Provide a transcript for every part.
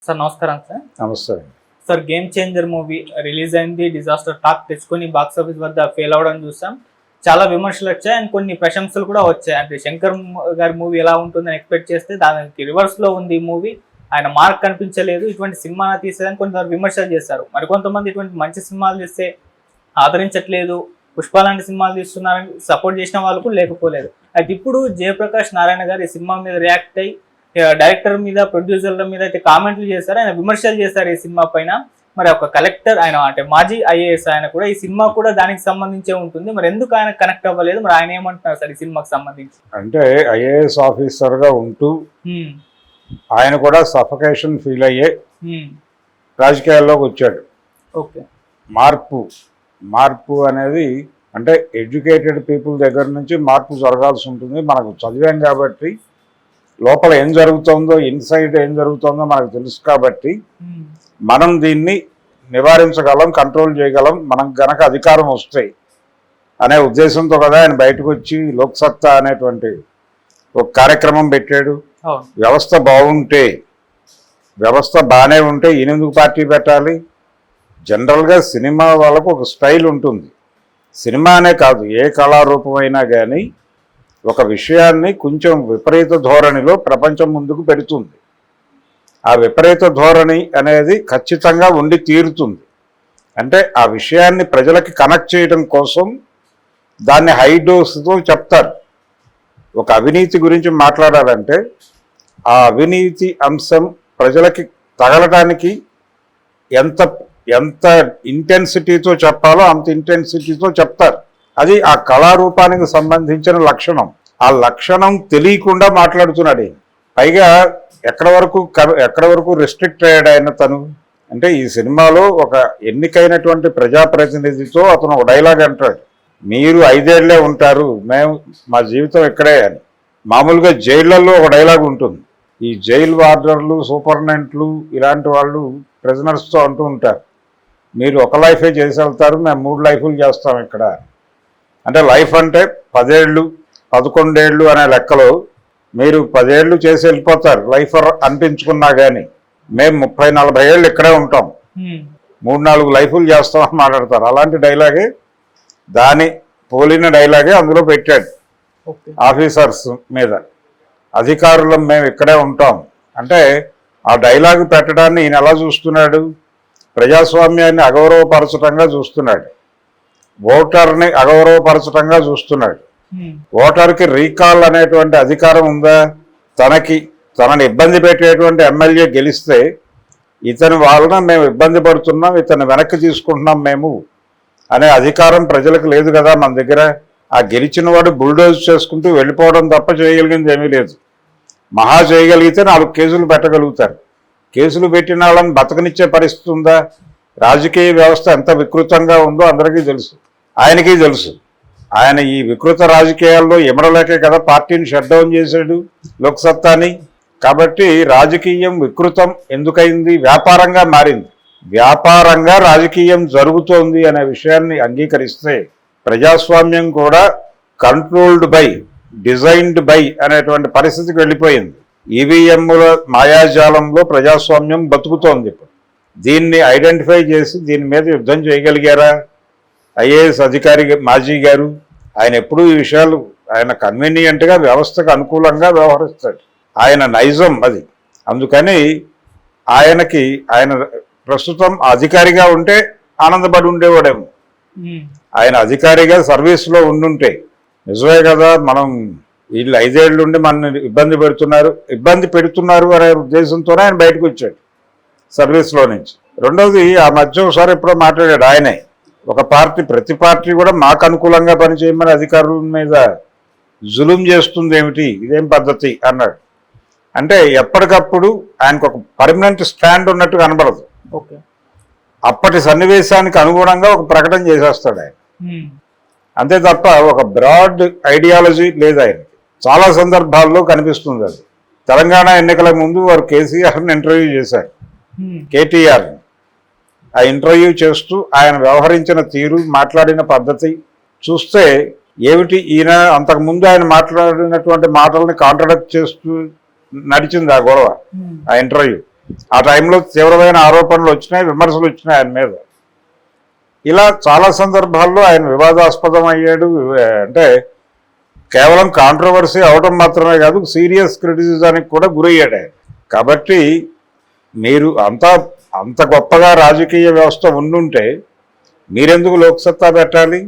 Sir నమస్కారం sir. నమస్తే. Sir game changer movie release అయింది, డిజాస్టర్ టాక్ తెచ్చుకొని బాక్స్ ఆఫీస్ వద్ద ఫెయిల్ అవ్వడం చూసాం. చాలా విమర్శలు వచ్చాయి అండ్ కొన్ని ప్రశంసలు కూడా వచ్చాయి. అంటే శంకర్ గారి మూవీ ఎలా ఉంటుందని ఎక్స్పెక్ట్ చేస్తే దానికి రివర్స్ లో ఉంది ఈ మూవీ. ఆయన మార్క్ కనిపించలేదు, ఇటువంటి సినిమా తీసేదని కొంతమంది విమర్శలు చేశారు. మరికొంతమంది ఇటువంటి మంచి సినిమాలు తీస్తే ఆదరించట్లేదు, పుష్ప లాంటి సినిమాలు తీస్తున్నారని సపోర్ట్ చేసిన వాళ్ళు కూడా లేకపోలేదు. అయితే ఇప్పుడు జయప్రకాష్ నారాయణ గారు ఈ సినిమా మీద రియాక్ట్ అయ్యి డైరెక్టర్ మీద, ప్రొడ్యూసర్ల మీద అయితే కామెంట్లు చేశారు, ఆయన విమర్శలు చేశారు ఈ సినిమా పైన. మరి ఒక కలెక్టర్ ఆయన, అంటే మాజీ ఐఏఎస్ ఆయన కూడా ఈ సినిమా కూడా దానికి సంబంధించే ఉంటుంది. మరి ఎందుకు ఆయన కనెక్ట్ అవ్వలేదు? మరి ఆయన ఏమంటున్నారు సార్ ఈ సినిమాకి సంబంధించి? అంటే ఐఏఎస్ ఆఫీసర్ గా ఉంటూ ఆయన కూడా సఫకేషన్ ఫీల్ అయ్యే రాజకీయాల్లోకి వచ్చాడు. ఓకే, మార్పు అనేది అంటే ఎడ్యుకేటెడ్ పీపుల్ దగ్గర నుంచి మార్పు జరగాల్సి ఉంటుంది. మనకు చదివాం కాబట్టి లోపల ఏం జరుగుతుందో, ఇన్సైడ్ ఏం జరుగుతుందో మనకు తెలుసు కాబట్టి మనం దీన్ని నివారించగలం, కంట్రోల్ చేయగలం, మనం గనక అధికారం వస్తాయి అనే ఉద్దేశంతో కదా ఆయన బయటకు వచ్చి లోక్సత్తా అనేటువంటి ఒక కార్యక్రమం పెట్టాడు. వ్యవస్థ బాగుంటే, వ్యవస్థ బాగానే ఉంటే ఈయనెందుకు పార్టీ పెట్టాలి? జనరల్గా సినిమా వాళ్ళకు ఒక స్టైల్ ఉంటుంది. సినిమా అనే కాదు, ఏ కళారూపమైనా కానీ ఒక విషయాన్ని కొంచెం విపరీత ధోరణిలో ప్రపంచం ముందుకు పెడుతుంది. ఆ విపరీత ధోరణి అనేది ఖచ్చితంగా ఉండి తీరుతుంది. అంటే ఆ విషయాన్ని ప్రజలకి కనెక్ట్ చేయడం కోసం దాన్ని హై డోస్తో చెప్తారు. ఒక అవినీతి గురించి మాట్లాడాలంటే ఆ అవినీతి అంశం ప్రజలకి తగలటానికి ఎంత ఇంటెన్సిటీతో చెప్పాలో అంత ఇంటెన్సిటీతో చెప్తారు. అది ఆ కళారూపానికి సంబంధించిన లక్షణం. ఆ లక్షణం తెలియకుండా మాట్లాడుతున్నాడు. పైగా ఎక్కడ వరకు రెస్ట్రిక్ట్ అయ్యాడు ఆయన తను అంటే, ఈ సినిమాలో ఒక ఎన్నికైనటువంటి ప్రజాప్రతినిధితో అతను ఒక డైలాగ్ అంటాడు, మీరు 5 ఏళ్లే ఉంటారు, మా జీవితం ఇక్కడే అని. మామూలుగా జైళ్లలో ఒక డైలాగ్ ఉంటుంది. ఈ జైలు వార్డర్లు, సూపర్నెంట్లు ఇలాంటి వాళ్ళు ప్రిజనర్స్తో అంటూ ఉంటారు, మీరు ఒక లైఫే చేసి వెళ్తారు, మేము 3 లైఫ్లు చేస్తాం ఇక్కడ. అంటే లైఫ్ అంటే 10 ఏళ్ళు 11 ఏళ్ళు అనే లెక్కలో మీరు 10 ఏళ్ళు చేసి వెళ్ళిపోతారు లైఫ్ అనిపించుకున్నా కానీ, మేము 30-40 ఏళ్ళు ఇక్కడే ఉంటాం, 3-4 లైఫ్లు చేస్తామని మాట్లాడతారు. అలాంటి డైలాగే, దాని పోలిన డైలాగే అందులో పెట్టాడు ఆఫీసర్స్ మీద. అధికారులం మేము ఇక్కడే ఉంటాం అంటే ఆ డైలాగ్ పెట్టడాన్ని ఈయన ఎలా చూస్తున్నాడు? ప్రజాస్వామ్యాన్ని అగౌరవపరచడంగా చూస్తున్నాడు, ఓటర్ని అగౌరవపరచడంగా చూస్తున్నాడు. ఓటర్కి రీకాల్ అనేటువంటి అధికారం ఉందా? తనని ఇబ్బంది పెట్టేటువంటి ఎమ్మెల్యే గెలిస్తే ఇతని వలన మేము ఇబ్బంది పడుతున్నాం, ఇతను వెనక్కి తీసుకుంటున్నాం మేము అనే అధికారం ప్రజలకు లేదు కదా మన దగ్గర. ఆ గెలిచిన వాడు బుల్డోజ్ చేసుకుంటూ వెళ్ళిపోవడం తప్ప చేయగలిగింది ఏమీ లేదు. మహా చేయగలిగితే 4 కేసులు పెట్టగలుగుతారు. కేసులు పెట్టిన వాళ్ళని బతకనిచ్చే పరిస్థితి ఉందా? రాజకీయ వ్యవస్థ ఎంత వికృతంగా ఉందో అందరికీ తెలుసు, ఆయనకి తెలుసు. ఆయన ఈ వికృత రాజకీయాల్లో ఇమడలేకే కదా పార్టీని షట్ డౌన్ చేశాడు, లోక్సత్తాని. కాబట్టి రాజకీయం వికృతం ఎందుకైంది? వ్యాపారంగా మారింది. వ్యాపారంగా రాజకీయం జరుగుతోంది అనే విషయాన్ని అంగీకరిస్తే ప్రజాస్వామ్యం కూడా కంట్రోల్డ్ బై, డిజైన్డ్ బై అనేటువంటి పరిస్థితికి వెళ్ళిపోయింది. ఈవీఎంల మాయాజాలంలో ప్రజాస్వామ్యం బతుకుతోంది. ఇప్పుడు దీన్ని ఐడెంటిఫై చేసి దీని మీద యుద్ధం చేయగలిగారా ఐఏఎస్ అధికారి మాజీ గారు? ఆయన ఎప్పుడూ ఈ విషయాలు ఆయన కన్వీనియంట్గా వ్యవస్థకు అనుకూలంగా వ్యవహరిస్తాడు, ఆయన నైజం అది. అందుకని ఆయన ప్రస్తుతం అధికారిగా ఉంటే ఆనందపడి ఉండేవాడేమో. ఆయన అధికారిగా సర్వీస్లో ఉండుంటే నిజమే కదా, మనం వీళ్ళు 5 ఏళ్ళు ఉండి మనల్ని ఇబ్బంది పెడుతున్నారు అనే ఉద్దేశంతోనే ఆయన బయటకు వచ్చాడు సర్వీస్లో నుంచి. రెండవది, ఆ మధ్య ఒకసారి ఎప్పుడో మాట్లాడాడు ఆయనే, ఒక పార్టీ, ప్రతి పార్టీ కూడా మాకు అనుకూలంగా పనిచేయమని అధికారుల మీద జులుం చేస్తుంది ఏమిటి, ఇదేం పద్ధతి అన్నాడు. అంటే ఎప్పటికప్పుడు ఆయనకు ఒక పర్మనెంట్ స్టాండ్ ఉన్నట్టు కనబడదు. అప్పటి సన్నివేశానికి అనుగుణంగా ఒక ప్రకటన చేసేస్తాడు ఆయన, అంతే తప్ప ఒక బ్రాడ్ ఐడియాలజీ లేదు ఆయన. చాలా సందర్భాల్లో కనిపిస్తుంది అది. తెలంగాణ ఎన్నికల ముందు వారు కేసీఆర్ని ఇంటర్వ్యూ చేశారు, కేటీఆర్ని. ఆ ఇంటర్వ్యూ చేస్తూ ఆయన వ్యవహరించిన తీరు, మాట్లాడిన పద్ధతి చూస్తే ఏమిటి, ఈయన అంతకుముందు ఆయన మాట్లాడినటువంటి మాటల్ని కాంట్రడిక్ట్ చేస్తూ నడిచింది ఆ గొడవ, ఆ ఇంటర్వ్యూ. ఆ టైంలో తీవ్రమైన ఆరోపణలు వచ్చినాయి, విమర్శలు వచ్చినాయి ఆయన మీద. ఇలా చాలా సందర్భాల్లో ఆయన వివాదాస్పదం అయ్యాడు. అంటే కేవలం కాంట్రవర్సీ అవడం మాత్రమే కాదు, సీరియస్ క్రిటిసిజానికి కూడా గురయ్యాడు ఆయన. కాబట్టి మీరు అంత గొప్పగా రాజకీయ వ్యవస్థ ఉండుంటే మీరెందుకు లోక్సత్తా పెట్టాలి?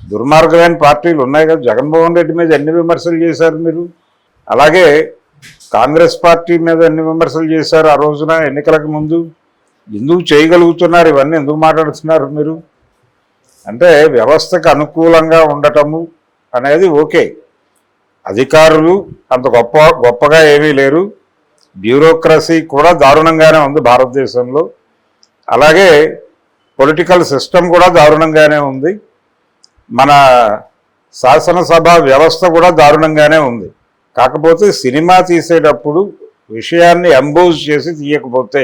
దుర్మార్గమైన పార్టీలు ఉన్నాయి కదా. జగన్మోహన్ రెడ్డి మీద ఎన్ని విమర్శలు చేశారు మీరు, అలాగే కాంగ్రెస్ పార్టీ మీద ఎన్ని విమర్శలు చేశారు ఆ రోజున ఎన్నికలకు ముందు. ఎందుకు చేయగలుగుతున్నారు ఇవన్నీ, ఎందుకు మాట్లాడుతున్నారు మీరు? అంటే వ్యవస్థకు అనుకూలంగా ఉండటము అనేది ఓకే, అధికారులు అంత గొప్పగా ఏమీ లేరు, బ్యూరోక్రసీ కూడా దారుణంగానే ఉంది భారతదేశంలో, అలాగే పొలిటికల్ సిస్టమ్ కూడా దారుణంగానే ఉంది, మన శాసనసభ వ్యవస్థ కూడా దారుణంగానే ఉంది. కాకపోతే సినిమా తీసేటప్పుడు విషయాన్ని ఎంబోజ్ చేసి తీయకపోతే,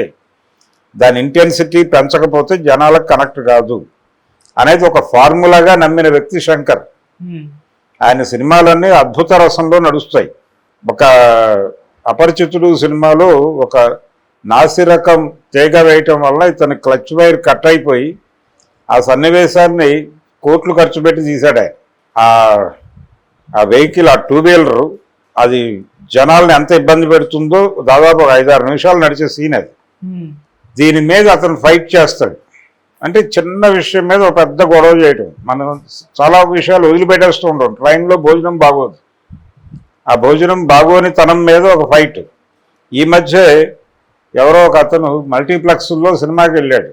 దాని ఇంటెన్సిటీ పెంచకపోతే జనాలకు కనెక్ట్ కాదు అనేది ఒక ఫార్ములాగా నమ్మిన వ్యక్తి శంకర్. ఆయన సినిమాలన్నీ అద్భుత రసంలో నడుస్తాయి. ఒక అపరిచితుడు సినిమాలో ఒక నాసిరకం తీగ వేయటం వల్ల ఇతని క్లచ్ వైర్ కట్ అయిపోయి ఆ సన్నివేశాన్ని కోట్లు ఖర్చు పెట్టి తీశాడు ఆయన. ఆ వెహికల్, ఆ టూ వీలరు, అది జనాల్ని ఎంత ఇబ్బంది పెడుతుందో దాదాపు ఒక 5-6 నిమిషాలు నడిచే సీన్ అది. దీని మీద అతను ఫైట్ చేస్తాడు. అంటే చిన్న విషయం మీద ఒక పెద్ద గొడవ చేయటం. మనం చాలా విషయాలు వదిలిపెట్టేస్తూ ఉంటాం. ట్రైన్లో భోజనం బాగోదు, ఆ భోజనం బాగోని తనం మీద ఒక ఫైట్. ఈ మధ్య ఎవరో ఒక అతను మల్టీప్లెక్స్లో సినిమాకి వెళ్ళాడు.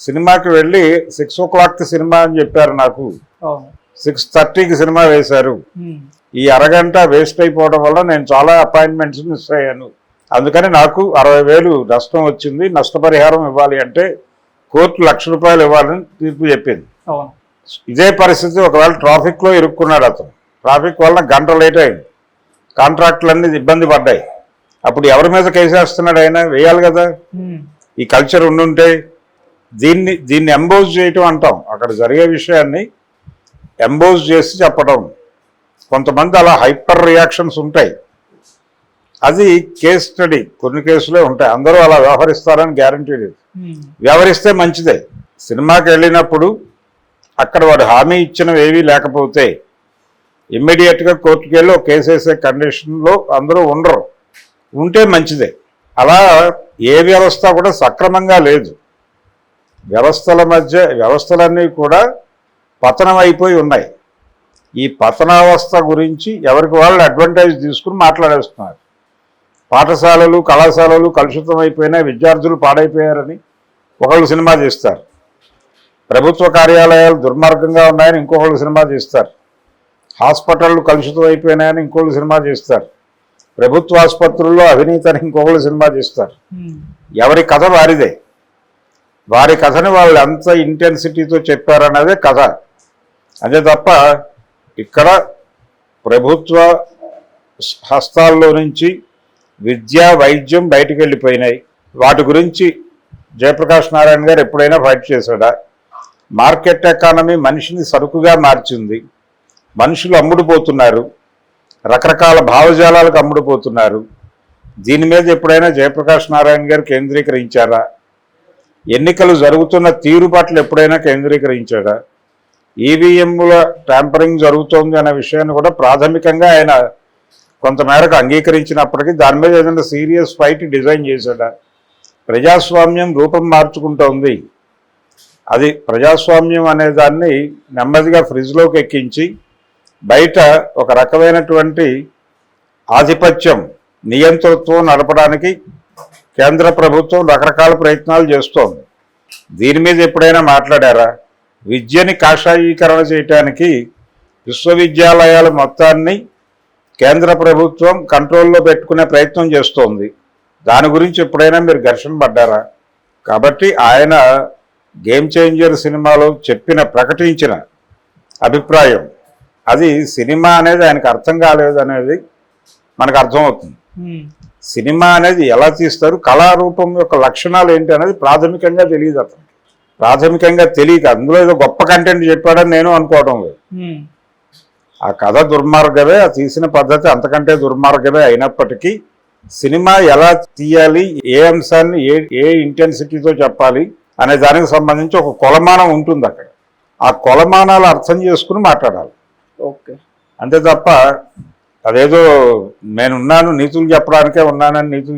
సినిమాకి వెళ్ళి 6 o'clockకి సినిమా అని చెప్పారు నాకు, 6:30కి సినిమా వేశారు. ఈ అరగంట వేస్ట్ అయిపోవడం వల్ల నేను చాలా అపాయింట్మెంట్స్ మిస్ అయ్యాను, అందుకని నాకు 60,000 నష్టం వచ్చింది, నష్టపరిహారం ఇవ్వాలి అంటే కోర్టు ₹1,00,000 ఇవ్వాలని తీర్పు చెప్పింది. ఇదే పరిస్థితి ఒకవేళ ట్రాఫిక్లో ఇరుక్కున్నాడు అతను, ట్రాఫిక్ వల్ల గంట లేట్ అయింది, కాంట్రాక్టులన్నీ ఇబ్బంది పడ్డాయి. అప్పుడు ఎవరి మీద కేసేస్తున్నాడు ఆయన? వేయాలి కదా. ఈ కల్చర్ ఉండుంటే దీన్ని ఎంబోజ్ చేయటం అంటాం. అక్కడ జరిగే విషయాన్ని ఎంబోజ్ చేసి చెప్పడం. కొంతమంది అలా హైపర్ రియాక్షన్స్ ఉంటాయి, అది కేస్ స్టడీ. కొన్ని కేసులే ఉంటాయి, అందరూ అలా వ్యవహరిస్తారని గ్యారంటీ లేదు. వ్యవహరిస్తే మంచిదే. సినిమాకి వెళ్ళినప్పుడు అక్కడ వాడు హామీ ఇచ్చినవి ఏవీ లేకపోతే ఇమ్మీడియట్గా కోర్టుకు వెళ్ళి ఒక కేసు వేసే కండిషన్లో అందరూ ఉండరు, ఉంటే మంచిదే. అలా ఏ వ్యవస్థ కూడా సక్రమంగా లేదు. వ్యవస్థలన్నీ కూడా పతనం అయిపోయి ఉన్నాయి. ఈ పతనావస్థ గురించి ఎవరికి వాళ్ళు అడ్వాంటేజ్ తీసుకుని మాట్లాడేస్తున్నారు. పాఠశాలలు, కళాశాలలు కలుషితం అయిపోయినాయి, విద్యార్థులు పాడైపోయారని ఒకళ్ళు సినిమా తీస్తారు. ప్రభుత్వ కార్యాలయాలు దుర్మార్గంగా ఉన్నాయని ఇంకొకళ్ళు సినిమా తీస్తారు. హాస్పిటళ్ళు కలుషితం అయిపోయినాయని ఇంకొకళ్ళు సినిమా తీస్తారు. ప్రభుత్వ ఆసుపత్రుల్లో అవినీతి అని ఇంకొకళ్ళు సినిమా తీస్తారు. ఎవరి కథ వారిదే. వారి కథని వాళ్ళు ఎంత ఇంటెన్సిటీతో చెప్పారన్నదే కథ. అదే తప్ప ఇక్కడ ప్రభుత్వ హస్తాల్లో నుంచి విద్య, వైద్యం బయటికి వెళ్ళిపోయినాయి. వాటి గురించి జయప్రకాష్ నారాయణ గారు ఎప్పుడైనా ఫైట్ చేశాడా? మార్కెట్ ఎకానమీ మనిషిని సరుకుగా మార్చింది, మనుషులు అమ్ముడుపోతున్నారు, రకరకాల భావజాలాలకు అమ్ముడుపోతున్నారు. దీని మీద ఎప్పుడైనా జయప్రకాష్ నారాయణ గారు కేంద్రీకరించారా? ఎన్నికలు జరుగుతున్న తీరు పట్ల ఎప్పుడైనా కేంద్రీకరించాడా? ఈవీఎంల ట్యాంపరింగ్ జరుగుతోంది అనే విషయాన్ని కూడా ప్రాథమికంగా ఆయన కొంతమేరకు అంగీకరించినప్పటికీ దాని మీద ఏదైనా సీరియస్ ఫైట్ డిజైన్ చేశాడా? ప్రజాస్వామ్యం రూపం మార్చుకుంటోంది, అది ప్రజాస్వామ్యం అనే దాన్ని నెమ్మదిగా ఫ్రిడ్జ్లోకి ఎక్కించి బయట ఒక రకమైనటువంటి ఆధిపత్యం, నియంతృత్వం నడపడానికి కేంద్ర ప్రభుత్వం రకరకాల ప్రయత్నాలు చేస్తోంది. దీని మీద ఎప్పుడైనా మాట్లాడారా? విద్యని కాషాయీకరణ చేయటానికి విశ్వవిద్యాలయాల మొత్తాన్ని కేంద్ర ప్రభుత్వం కంట్రోల్లో పెట్టుకునే ప్రయత్నం చేస్తోంది. దాని గురించి ఎప్పుడైనా మీరు ఘర్షణ పడ్డారా? కాబట్టి ఆయన గేమ్ చేంజర్ సినిమాలో ప్రకటించిన అభిప్రాయం, అది సినిమా అనేది ఆయనకు అర్థం కాలేదు అనేది మనకు అర్థమవుతుంది. సినిమా అనేది ఎలా తీస్తారు, కళారూపం యొక్క లక్షణాలు ఏంటి అనేది ప్రాథమికంగా తెలియదు అతనికి. ప్రాథమికంగా తెలియక అందులో ఏదో గొప్ప కంటెంట్ చెప్పాడని నేను అనుకోవడం లేదు. ఆ కథ దుర్మార్గమే, ఆ తీసిన పద్ధతి అంతకంటే దుర్మార్గమే అయినప్పటికీ సినిమా ఎలా తీయాలి, ఏ అంశాన్ని ఏ ఇంటెన్సిటీతో చెప్పాలి అనే దానికి సంబంధించి ఒక కొలమానం ఉంటుంది అక్కడ. ఆ కొలమానాలు అర్థం చేసుకుని మాట్లాడాలి. ఓకే. అంతే తప్ప అదేదో నేనున్నాను నీతులు చెప్పడానికే ఉన్నానని నీతులు